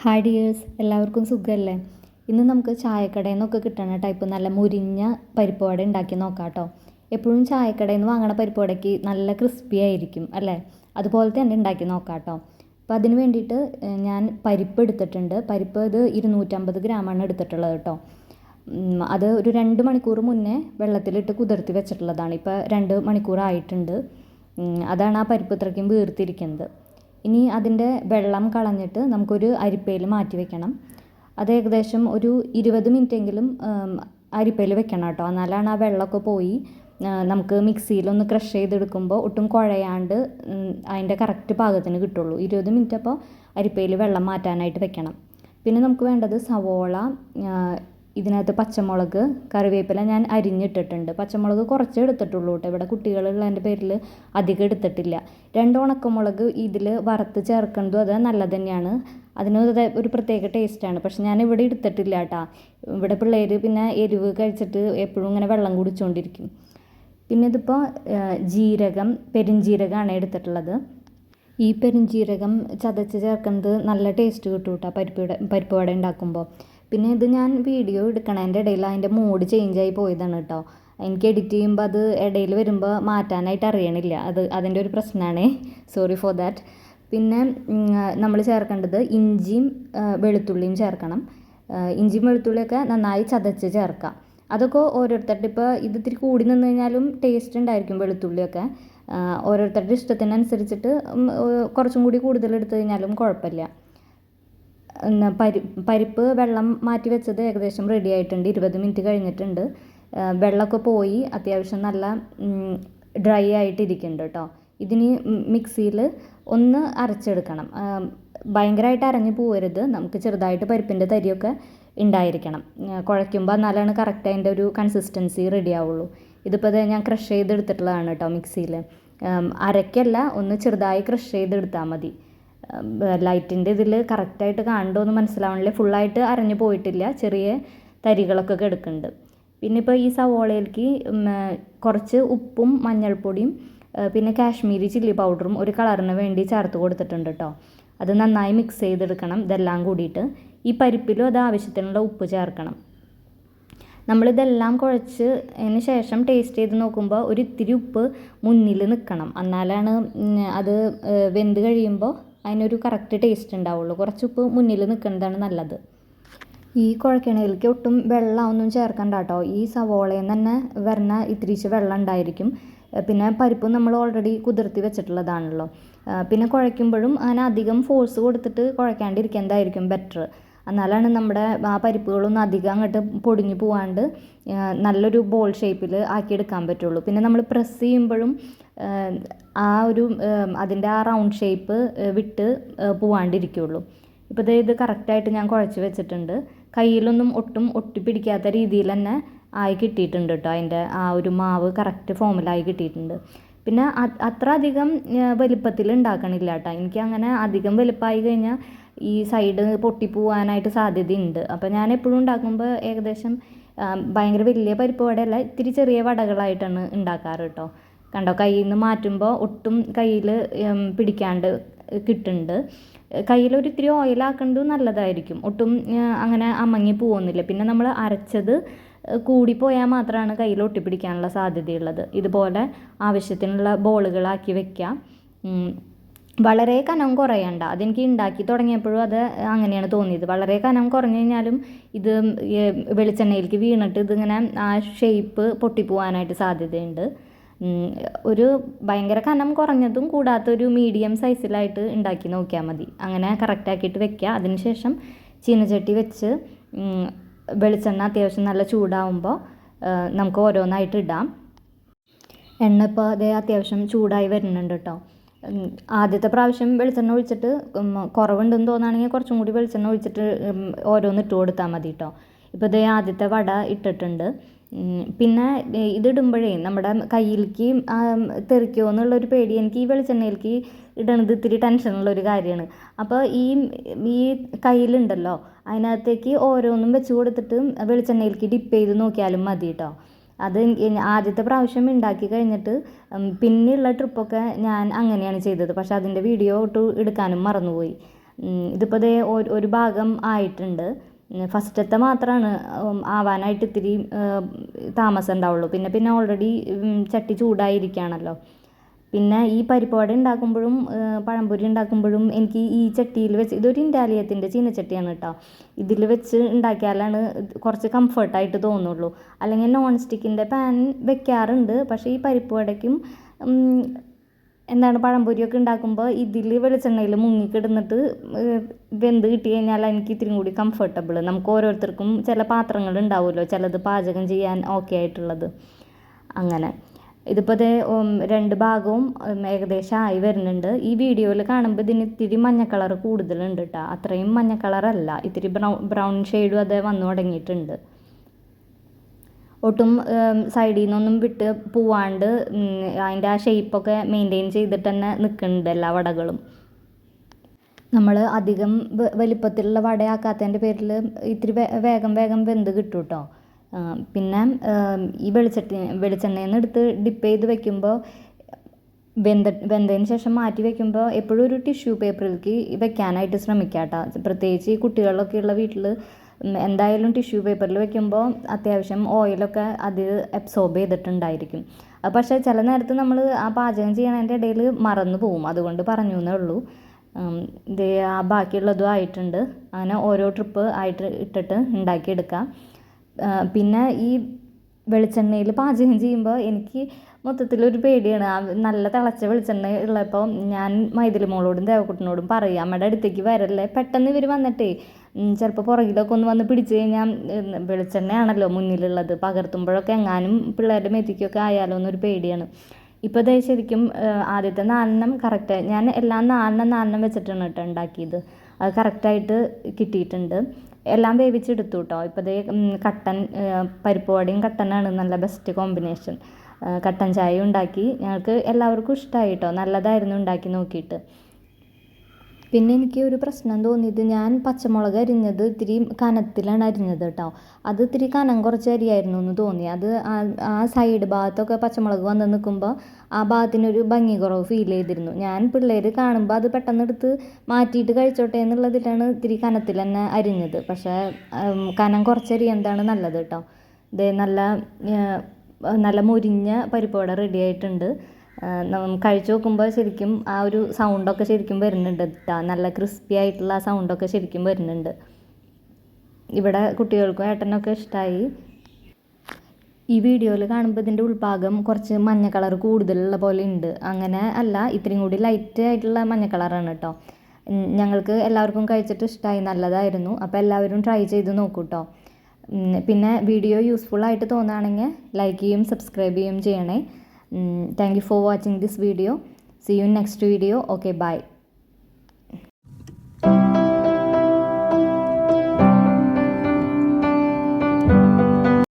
Hi dears, എല്ലാവർക്കും സുഖമല്ലേ? ഇന്ന് നമുക്ക് ചായക്കടയിൽ നിന്നൊക്കെ കിട്ടുന്ന ടൈപ്പ് നല്ല മുരിഞ്ഞ പരിപ്പ് വട ഉണ്ടാക്കി നോക്കാം കേട്ടോ. എപ്പോഴും ചായക്കടയിൽ നിന്ന് വാങ്ങണ പരിപ്പ് വടയ്ക്ക് നല്ല ക്രിസ്പി ആയിരിക്കും അല്ലേ? അതുപോലെ തന്നെ ഉണ്ടാക്കി നോക്കാം കേട്ടോ. അപ്പോൾ അതിന് വേണ്ടിയിട്ട് ഞാൻ പരിപ്പ് എടുത്തിട്ടുണ്ട്. പരിപ്പ് ഇത് 250 ഗ്രാമാണ് എടുത്തിട്ടുള്ളത് കേട്ടോ. അത് ഒരു 2 മണിക്കൂർ മുന്നേ വെള്ളത്തിലിട്ട് കുതിർത്തി വെച്ചിട്ടുള്ളതാണ്. ഇപ്പോൾ 2 മണിക്കൂറായിട്ടുണ്ട്. അതാണ് ആ പരിപ്പ് ഇത്രയ്ക്കും വീർത്തിരിക്കുന്നത്. ഇനി അതിൻ്റെ വെള്ളം കളഞ്ഞിട്ട് നമുക്കൊരു അരിപ്പയിൽ മാറ്റി വെക്കണം. അത് ഏകദേശം ഒരു 20 മിനിറ്റെങ്കിലും അരിപ്പയിൽ വെക്കണം കേട്ടോ. എന്നാലാണ് ആ വെള്ളമൊക്കെ പോയി നമുക്ക് മിക്സിയിലൊന്ന് ക്രഷ് ചെയ്തെടുക്കുമ്പോൾ ഒട്ടും കുഴയാണ്ട് അതിൻ്റെ കറക്റ്റ് പാകത്തിന് കിട്ടുള്ളൂ. 20 മിനിറ്റ് അപ്പോൾ അരിപ്പയിൽ വെള്ളം മാറ്റാനായിട്ട് വെക്കണം. പിന്നെ നമുക്ക് വേണ്ടത് സവോള, ഇതിനകത്ത് പച്ചമുളക്, കറിവേപ്പില ഞാൻ അരിഞ്ഞിട്ടിട്ടുണ്ട്. പച്ചമുളക് കുറച്ചേ എടുത്തിട്ടുള്ളൂ കേട്ടോ. ഇവിടെ കുട്ടികളുള്ളതിൻ്റെ പേരിൽ അധികം എടുത്തിട്ടില്ല. 2 ഉണക്കമുളക് ഇതിൽ വറുത്ത് ചേർക്കുന്നതും അത് നല്ലത് തന്നെയാണ്. അതിന് ഒരു പ്രത്യേക ടേസ്റ്റാണ്. പക്ഷെ ഞാൻ ഇവിടെ എടുത്തിട്ടില്ല കേട്ടോ. ഇവിടെ പിള്ളേർ പിന്നെ എരിവ് കഴിച്ചിട്ട് എപ്പോഴും ഇങ്ങനെ വെള്ളം കുടിച്ചുകൊണ്ടിരിക്കും. പിന്നെ ഇതിപ്പോൾ പെരുംജീരകമാണ് എടുത്തിട്ടുള്ളത്. ഈ പെരുംജീരകം ചതച്ച് ചേർക്കുന്നത് നല്ല ടേസ്റ്റ് കിട്ടും കേട്ടോ പരിപ്പ് വട ഉണ്ടാക്കുമ്പോൾ. പിന്നെ ഇത് ഞാൻ വീഡിയോ എടുക്കണതിൻ്റെ ഇടയിൽ അതിൻ്റെ മോഡ് ചേഞ്ചായി പോയതാണ് കേട്ടോ. എനിക്ക് എഡിറ്റ് ചെയ്യുമ്പോൾ അത് ഇടയിൽ വരുമ്പോൾ മാറ്റാനായിട്ട് അറിയണില്ല. അതിൻ്റെ ഒരു പ്രശ്നമാണേ. Sorry for that. പിന്നെ നമ്മൾ ചേർക്കേണ്ടത് ഇഞ്ചിയും വെളുത്തുള്ളിയും ചേർക്കണം. ഇഞ്ചിയും വെളുത്തുള്ളിയൊക്കെ നന്നായി ചതച്ച് ചേർക്കാം. അതൊക്കെ ഓരോരുത്തരുടെ ഇപ്പോൾ ഇത് ഇത്തിരി കൂടി നിന്ന് കഴിഞ്ഞാലും ടേസ്റ്റ് ഉണ്ടായിരിക്കും. വെളുത്തുള്ളിയൊക്കെ ഓരോരുത്തരുടെ ഇഷ്ടത്തിനനുസരിച്ചിട്ട് കുറച്ചും കൂടി കൂടുതൽ എടുത്തു കഴിഞ്ഞാലും കുഴപ്പമില്ല. പരിപ്പ് വെള്ളം മാറ്റി വെച്ചത് ഏകദേശം റെഡി ആയിട്ടുണ്ട്. 20 മിനിറ്റ് കഴിഞ്ഞിട്ടുണ്ട്. വെള്ളമൊക്കെ പോയി അത്യാവശ്യം നല്ല ഡ്രൈ ആയിട്ടിരിക്കുന്നുണ്ട് കേട്ടോ. ഇതിന് മിക്സിയിൽ ഒന്ന് അരച്ചെടുക്കണം. ഭയങ്കരമായിട്ട് അരഞ്ഞു പോകരുത്. നമുക്ക് ചെറുതായിട്ട് പരിപ്പിൻ്റെ തരിയൊക്കെ ഉണ്ടായിരിക്കണം. കുഴയ്ക്കുമ്പോൾ എന്നാലാണ് കറക്റ്റ് അതിൻ്റെ ഒരു കൺസിസ്റ്റൻസി റെഡി ആവുള്ളൂ. ഇതിപ്പോൾ ഞാൻ ക്രഷ് ചെയ്തെടുത്തിട്ടുള്ളതാണ് കേട്ടോ മിക്സിയിൽ. അരയ്ക്കല്ല, ഒന്ന് ചെറുതായി ക്രഷ് ചെയ്തെടുത്താൽ മതി. ലൈറ്റിൻ്റെ ഇതിൽ കറക്റ്റായിട്ട് കാണുന്നുണ്ടോ എന്ന് മനസ്സിലാവണില്ല. ഫുള്ളായിട്ട് അരഞ്ഞു പോയിട്ടില്ല. ചെറിയ തരികളൊക്കെ കിടക്കുന്നുണ്ട്. പിന്നെ ഇപ്പോൾ ഈ സവോളയിലേക്ക് കുറച്ച് ഉപ്പും മഞ്ഞൾപ്പൊടിയും പിന്നെ കാശ്മീരി ചില്ലി പൗഡറും ഒരു കളറിന് വേണ്ടി ചേർത്ത് കൊടുത്തിട്ടുണ്ട് കേട്ടോ. അത് നന്നായി മിക്സ് ചെയ്തെടുക്കണം ഇതെല്ലാം കൂടിയിട്ട്. ഈ പരിപ്പിലും അത് ആവശ്യത്തിനുള്ള ഉപ്പ് ചേർക്കണം. നമ്മളിതെല്ലാം കുഴച്ചതിന് ശേഷം ടേസ്റ്റ് ചെയ്ത് നോക്കുമ്പോൾ ഒരു ഇത്തിരി ഉപ്പ് മുന്നിൽ നിൽക്കണം. എന്നാലാണ് അത് വെന്ത് കഴിയുമ്പോൾ അതിനൊരു കറക്റ്റ് ടേസ്റ്റ് ഉണ്ടാവുള്ളൂ. കുറച്ച് ഉപ്പ് മുന്നിൽ നിൽക്കുന്നതാണ് നല്ലത്. ഈ കുഴക്കണയിലേക്ക് ഒട്ടും വെള്ളമൊന്നും ചേർക്കണ്ട കേട്ടോ. ഈ സവോളയിൽ നിന്ന് തന്നെ വരുന്ന ഇത്തിരിച്ച് വെള്ളം ഉണ്ടായിരിക്കും. പിന്നെ പരിപ്പ് നമ്മൾ ഓൾറെഡി കുതിർത്തി വെച്ചിട്ടുള്ളതാണല്ലോ. പിന്നെ കുഴയ്ക്കുമ്പോഴും അങ്ങനെ അധികം ഫോഴ്സ് കൊടുത്തിട്ട് കുഴയ്ക്കാണ്ടിരിക്കുന്നതായിരിക്കും ബെറ്റർ. എന്നാലാണ് നമ്മുടെ ആ പരിപ്പുകളൊന്നും അധികം അങ്ങോട്ട് പൊടിഞ്ഞു പോവാണ്ട് നല്ലൊരു ബോൾ ഷേപ്പിൽ ആക്കിയെടുക്കാൻ പറ്റുള്ളൂ. പിന്നെ നമ്മൾ പ്രസ് ചെയ്യുമ്പോഴും ആ ഒരു അതിൻ്റെ ആ റൗണ്ട് ഷേപ്പ് വിട്ട് പോവാണ്ടിരിക്കുള്ളൂ. ഇപ്പോൾ ഇത് കറക്റ്റായിട്ട് ഞാൻ കുഴച്ച് വെച്ചിട്ടുണ്ട്. കയ്യിലൊന്നും ഒട്ടും ഒട്ടിപ്പിടിക്കാത്ത രീതിയിൽ തന്നെ ആയി കിട്ടിയിട്ടുണ്ട് കേട്ടോ. അതിൻ്റെ ആ ഒരു മാവ് കറക്റ്റ് ഫോമിലായി കിട്ടിയിട്ടുണ്ട്. പിന്നെ അത്ര അധികം വലിപ്പത്തിൽ ഉണ്ടാക്കണില്ല കേട്ടോ. എനിക്ക് അങ്ങനെ അധികം വലിപ്പമായി കഴിഞ്ഞാൽ ഈ സൈഡ് പൊട്ടിപ്പോവാനായിട്ട് സാധ്യതയുണ്ട്. അപ്പോൾ ഞാൻ എപ്പോഴും ഉണ്ടാക്കുമ്പോൾ ഏകദേശം ഭയങ്കര വലിയ പരിപ്പ് വടയല്ല, ഇത്തിരി ചെറിയ വടകളായിട്ടാണ് ഉണ്ടാക്കാറ് കേട്ടോ. കണ്ടോ, കയ്യിൽ നിന്ന് മാറ്റുമ്പോൾ ഒട്ടും കയ്യിൽ പിടിക്കാണ്ട് കിട്ടുന്നുണ്ട്. കയ്യിലൊരു ഇത്തിരി ഓയിലാക്കുന്നത് നല്ലതായിരിക്കും. ഒട്ടും അങ്ങനെ അമങ്ങി പോകുന്നില്ല. പിന്നെ നമ്മൾ അരച്ചത് കൂടിപ്പോയാൽ മാത്രമാണ് കയ്യിൽ ഒട്ടിപ്പിടിക്കാനുള്ള സാധ്യതയുള്ളത്. ഇതുപോലെ ആവശ്യത്തിനുള്ള ബോളുകളാക്കി വെക്കാം. വളരെ കനം കുറയണ്ട. അതെനിക്ക് ഉണ്ടാക്കി തുടങ്ങിയപ്പോഴും അത് അങ്ങനെയാണ് തോന്നിയത്. വളരെ കനം കുറഞ്ഞു കഴിഞ്ഞാലും ഇത് വെളിച്ചെണ്ണയിലേക്ക് വീണിട്ട് ഇതിങ്ങനെ ആ ഷേപ്പ് പൊട്ടിപ്പോവാനായിട്ട് സാധ്യതയുണ്ട്. ഒരു ഭയങ്കര കനം കുറഞ്ഞതും കൂടാത്തൊരു മീഡിയം സൈസിലായിട്ട് ഉണ്ടാക്കി നോക്കിയാൽ മതി. അങ്ങനെ കറക്റ്റാക്കിയിട്ട് വെക്കുക. അതിനുശേഷം ചീനച്ചട്ടി വെച്ച് വെളിച്ചെണ്ണ അത്യാവശ്യം നല്ല ചൂടാവുമ്പോൾ നമുക്ക് ഓരോന്നായിട്ട് ഇടാം. എണ്ണ ഇപ്പോൾ അതേ അത്യാവശ്യം ചൂടായി വരുന്നുണ്ട് കേട്ടോ. ആദ്യത്തെ പ്രാവശ്യം വെളിച്ചെണ്ണ ഒഴിച്ചിട്ട് കുറവുണ്ടെന്ന് തോന്നുകയാണെങ്കിൽ കുറച്ചും കൂടി വെളിച്ചെണ്ണ ഒഴിച്ചിട്ട് ഓരോന്ന് ഇട്ട് കൊടുത്താൽ മതി കേട്ടോ. ഇപ്പോൾ ഇതേ ആദ്യത്തെ വട ഇട്ടിട്ടുണ്ട്. പിന്നെ ഇതിടുമ്പോഴേ നമ്മുടെ കയ്യിലേക്ക് തെറിക്കുമോ എന്നുള്ളൊരു പേടി. എനിക്ക് ഈ വെളിച്ചെണ്ണയിലേക്ക് ഇടണത് ഇത്തിരി ടെൻഷനുള്ളൊരു കാര്യമാണ്. അപ്പോൾ ഈ കയ്യിലുണ്ടല്ലോ അതിനകത്തേക്ക് ഓരോന്നും വെച്ച് കൊടുത്തിട്ട് വെളിച്ചെണ്ണയിലേക്ക് ഡിപ്പ് ചെയ്ത് നോക്കിയാലും മതി കേട്ടോ. അത് ആദ്യത്തെ പ്രാവശ്യം ഉണ്ടാക്കി കഴിഞ്ഞിട്ട് പിന്നെയുള്ള ട്രിപ്പൊക്കെ ഞാൻ അങ്ങനെയാണ് ചെയ്തത്. പക്ഷേ അതിൻ്റെ വീഡിയോ എടുക്കാനും മറന്നുപോയി. ഇതിപ്പോൾ ദേ ഒരു ഭാഗം ആയിട്ടുണ്ട്. ഫസ്റ്റത്തെ മാത്രമാണ് ആവാനായിട്ട് ഇത്തിരി താമസം ഉണ്ടാവുള്ളൂ. പിന്നെ ഓൾറെഡി ചട്ടി ചൂടായിരിക്കുകയാണല്ലോ. പിന്നെ ഈ പരിപ്പ് വട ഉണ്ടാക്കുമ്പോഴും പഴംപൊരി ഉണ്ടാക്കുമ്പോഴും എനിക്ക് ഈ ചട്ടിയിൽ വെച്ച്, ഇതൊരു ഇൻഡാലിയത്തിൻ്റെ ചീനച്ചട്ടിയാണ് കേട്ടോ, ഇതിൽ വെച്ച് ഉണ്ടാക്കിയാലാണ് കുറച്ച് കംഫർട്ടായിട്ട് തോന്നുള്ളൂ. അല്ലെങ്കിൽ നോൺ സ്റ്റിക്കിൻ്റെ പാൻ വെക്കാറുണ്ട്. പക്ഷേ ഈ പരിപ്പ് വടയ്ക്കും പഴംപൊരിയൊക്കെ ഉണ്ടാക്കുമ്പോൾ ഇതിൽ വെളിച്ചെണ്ണയിൽ മുങ്ങിക്കിടന്നിട്ട് വെന്ത് കിട്ടി കഴിഞ്ഞാൽ എനിക്ക് ഇത്തിരി കൂടി കംഫർട്ടബിൾ. നമുക്ക് ഓരോരുത്തർക്കും ചില പാത്രങ്ങൾ ഉണ്ടാവുമല്ലോ, ചിലത് പാചകം ചെയ്യാൻ ഓക്കെ ആയിട്ടുള്ളത്. അങ്ങനെ ഇതിപ്പോൾ ഇത് 2 ഭാഗവും ഏകദേശം ആയി വരുന്നുണ്ട്. ഈ വീഡിയോയിൽ കാണുമ്പോൾ ഇതിന് ഇത്തിരി മഞ്ഞ കളർ കൂടുതലുണ്ട് കേട്ടോ. അത്രയും മഞ്ഞ കളറല്ല, ഇത്തിരി ബ്രൗൺ ഷെയ്ഡും അത് വന്നു തുടങ്ങിയിട്ടുണ്ട്. ഒട്ടും സൈഡിൽ നിന്നൊന്നും വിട്ട് പോവാണ്ട് അതിൻ്റെ ആ ഷേപ്പൊക്കെ മെയിൻറ്റെയിൻ ചെയ്തിട്ട് തന്നെ നിൽക്കുന്നുണ്ട് എല്ലാ വടകളും. നമ്മൾ അധികം വലിപ്പത്തിലുള്ള വടയാക്കാത്തതിൻ്റെ പേരിൽ ഇത്തിരി വേഗം വെന്ത് കിട്ടും കേട്ടോ. പിന്നെ ഈ വെളിച്ചെണ്ണയിൽ നിന്ന് എടുത്ത് ഡിപ്പ് ചെയ്ത് വെക്കുമ്പോൾ വെന്തതിന് ശേഷം മാറ്റി വെക്കുമ്പോൾ എപ്പോഴും ഒരു ടിഷ്യൂ പേപ്പറിലേക്ക് വെക്കാനായിട്ട് ശ്രമിക്കുക കേട്ടോ. പ്രത്യേകിച്ച് ഈ കുട്ടികളൊക്കെ ഉള്ള വീട്ടിൽ എന്തായാലും ടിഷ്യൂ പേപ്പറിൽ വെക്കുമ്പോൾ അത്യാവശ്യം ഓയിലൊക്കെ അത് അബ്സോർബ് ചെയ്തിട്ടുണ്ടായിരിക്കും. പക്ഷേ ചില നേരത്ത് നമ്മൾ ആ പാചകം ചെയ്യണതിൻ്റെ ഇടയിൽ മറന്നു പോവും. അതുകൊണ്ട് പറഞ്ഞു എന്നേ ഉള്ളൂ. ഇത് ആ ബാക്കിയുള്ളതും ആയിട്ടുണ്ട്. അങ്ങനെ ഓരോ ട്രിപ്പ് ആയിട്ട് ഇട്ടിട്ട് ഉണ്ടാക്കിയെടുക്കാം. പിന്നെ ഈ വെളിച്ചെണ്ണയിൽ പാചകം ചെയ്യുമ്പോൾ എനിക്ക് മൊത്തത്തിലൊരു പേടിയാണ്. നല്ല തിളച്ച വെളിച്ചെണ്ണ ഉള്ളപ്പോൾ ഞാൻ മൈഥിലി മോളോടും ദേവക്കുട്ടനോടും പറയും, അമ്മയുടെ അടുത്തേക്ക് വരല്ലേ, പെട്ടെന്ന് ഇവർ വന്നിട്ടേ ചിലപ്പോൾ പുറകിലൊക്കെ ഒന്ന് വന്ന് പിടിച്ച് കഴിഞ്ഞാൽ വെളിച്ചെണ്ണയാണല്ലോ മുന്നിലുള്ളത്, പകർത്തുമ്പോഴൊക്കെ എങ്ങാനും പിള്ളേരുടെ മെത്തിക്കൊക്കെ ആയാലോ എന്നൊരു പേടിയാണ്. ഇപ്പോൾ ഇതേ ശരിക്കും ആദ്യത്തെ 4 കറക്റ്റ്, ഞാൻ എല്ലാം 4 വെച്ചിട്ടാണ് കേട്ടോ ഉണ്ടാക്കിയത്. അത് കറക്റ്റായിട്ട് കിട്ടിയിട്ടുണ്ട്. എല്ലാം വേവിച്ചെടുത്തു കേട്ടോ. ഇപ്പോൾ ഇതേ കട്ടൻ പരിപ്പ് വടയും കട്ടനാണ് നല്ല ബെസ്റ്റ് കോമ്പിനേഷൻ. കട്ടൻ ചായ ഉണ്ടാക്കി, ഞങ്ങൾക്ക് എല്ലാവർക്കും ഇഷ്ടമായി കേട്ടോ, നല്ലതായിരുന്നു ഉണ്ടാക്കി നോക്കിയിട്ട്. പിന്നെ എനിക്ക് ഒരു പ്രശ്നം തോന്നിയത്, ഞാൻ പച്ചമുളക് അരിഞ്ഞത് ഇത്തിരി കനത്തിലാണ് അരിഞ്ഞത് കേട്ടോ. അത് ഇത്തിരി കനം കുറച്ച് അരിയായിരുന്നു എന്ന് തോന്നി. അത് ആ സൈഡ് ഭാഗത്തൊക്കെ പച്ചമുളക് വന്ന് നിൽക്കുമ്പോൾ ആ ഭാഗത്തിനൊരു ഭംഗി കുറവ് ഫീൽ ചെയ്തിരുന്നു. ഞാൻ പിള്ളേർ കാണുമ്പോൾ അത് പെട്ടെന്ന് എടുത്ത് മാറ്റിയിട്ട് കഴിച്ചോട്ടെ എന്നുള്ളതിലാണ് ഇത്തിരി കനത്തിൽ തന്നെ അരിഞ്ഞത്. പക്ഷേ കനം കുറച്ചരി എന്താണ് നല്ലത് കേട്ടോ. ഇത് നല്ല മുരിഞ്ഞ പരിപ്പ് വട റെഡി ആയിട്ടുണ്ട്. കഴിച്ചു നോക്കുമ്പോൾ ശരിക്കും ആ ഒരു സൗണ്ടൊക്കെ ശരിക്കും വരുന്നുണ്ട് കേട്ടോ. നല്ല ക്രിസ്പി ആയിട്ടുള്ള ആ സൗണ്ടൊക്കെ ശരിക്കും വരുന്നുണ്ട്. ഇവിടെ കുട്ടികൾക്കും ഏട്ടനൊക്കെ ഇഷ്ടമായി. ഈ വീഡിയോയിൽ കാണുമ്പോൾ ഇതിൻ്റെ ഉൾഭാഗം കുറച്ച് മഞ്ഞ കളർ കൂടുതലുള്ള പോലെ ഉണ്ട്. അങ്ങനെ അല്ല, ഇത്രയും കൂടി ലൈറ്റ് ആയിട്ടുള്ള മഞ്ഞ കളറാണ് കേട്ടോ. ഞങ്ങൾക്ക് എല്ലാവർക്കും കഴിച്ചിട്ട് ഇഷ്ടമായി, നല്ലതായിരുന്നു. അപ്പോൾ എല്ലാവരും ട്രൈ ചെയ്ത് നോക്കൂ കേട്ടോ. പിന്നെ വീഡിയോ യൂസ്ഫുൾ ആയിട്ട് തോന്നുകയാണെങ്കിൽ ലൈക്ക് ചെയ്യും സബ്സ്ക്രൈബ് ചെയ്യും ചെയ്യണേ. Thank you for watching this video. See you in next video. Okay, bye.